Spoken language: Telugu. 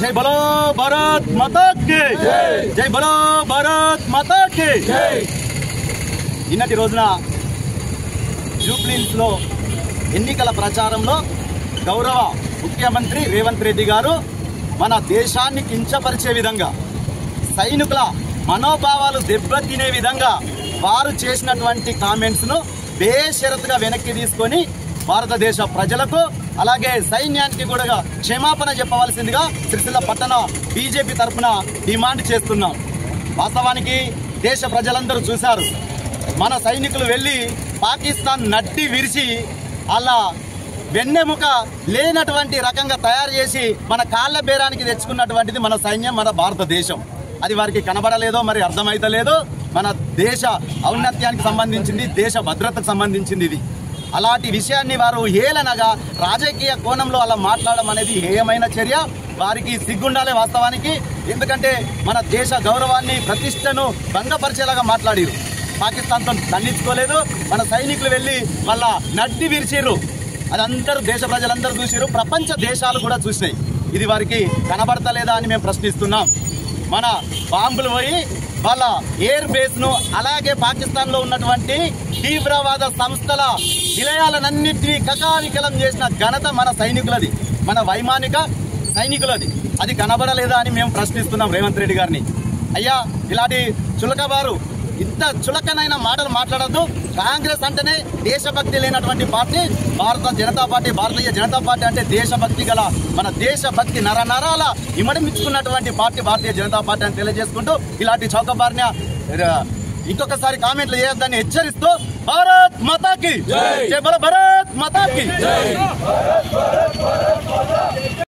జై బలో భారత్ మాతా కీ జై బలో భారత్ మాతా కీ నిన్నటి రోజున జూబ్లీహిల్స్ లో ఎన్నికల ప్రచారంలో గౌరవ ముఖ్యమంత్రి రేవంత్ రెడ్డి గారు మన దేశాన్ని కించపరిచే విధంగా, సైనికుల మనోభావాలు దెబ్బతినే విధంగా వారు చేసినటువంటి కామెంట్స్ ను బేషరతుగా వెనక్కి తీసుకొని భారతదేశ ప్రజలకు అలాగే సైన్యానికి కూడా క్షమాపణ చెప్పవలసిందిగా సిరిసిల్ల పట్టణ బీజేపీ తరఫున డిమాండ్ చేస్తున్నాం. వాస్తవానికి దేశ ప్రజలందరూ చూశారు, మన సైనికులు వెళ్లి పాకిస్తాన్ నట్టి విరిచి అలా వెన్నెముక లేనటువంటి రకంగా తయారు చేసి మన కాళ్ళ బేరానికి తెచ్చుకున్నటువంటిది మన సైన్యం, మన భారతదేశం. అది వారికి కనబడలేదో మరి అర్థమైతలేదో. మన దేశ ఔన్నత్యానికి సంబంధించింది, దేశ భద్రతకు సంబంధించింది ఇది. అలాంటి విషయాన్ని వారు హేళనగా రాజకీయ కోణంలో అలా మాట్లాడడం అనేది హేయమైన చర్య. వారికి సిగ్గుండాలే వాస్తవానికి. ఎందుకంటే మన దేశ గౌరవాన్ని, ప్రతిష్టను భంగపరిచేలాగా మాట్లాడారు. పాకిస్తాన్తో దండించుకోలేదు, మన సైనికులు వెళ్లి మళ్ళా నడ్డి విరిచిర్రు. అది అందరూ దేశ ప్రజలందరూ చూసిరు, ప్రపంచ దేశాలు కూడా చూసినాయి. ఇది వారికి కనబడతలేదా అని మేము ప్రశ్నిస్తున్నాం. మన బాంబులు పోయి వాళ్ళ ఎయిర్ బేస్ ను అలాగే పాకిస్తాన్ లో ఉన్నటువంటి తీవ్రవాద సంస్థల నిలయాలన్నింటినీ కకావికలం చేసిన ఘనత మన సైనికులది, మన వైమానిక సైనికులది. అది కనబడలేదా అని మేము ప్రశ్నిస్తున్నాం రేవంత్ రెడ్డి గారిని. అయ్యా, ఇలాంటి చులకబారు ఇంత చులకనైన మాటలు మాట్లాడద్దు. కాంగ్రెస్ అంటేనే దేశభక్తి లేనటువంటి party Bharatiya Janata party. Bharatiya Janata party అంటే దేశభక్తి గల, మన దేశభక్తి నరాల ఇమడమించుకున్నటువంటి పార్టీ భారతీయ జనతా పార్టీ అని తెలియజేసుకుంటూ ఇలాంటి చౌకబారిన ఇంకొకసారి కామెంట్లు చేయొద్దని హెచ్చరిస్తూ భారత్ మాతాకి జై, బల భారత్ మాతాకి జై.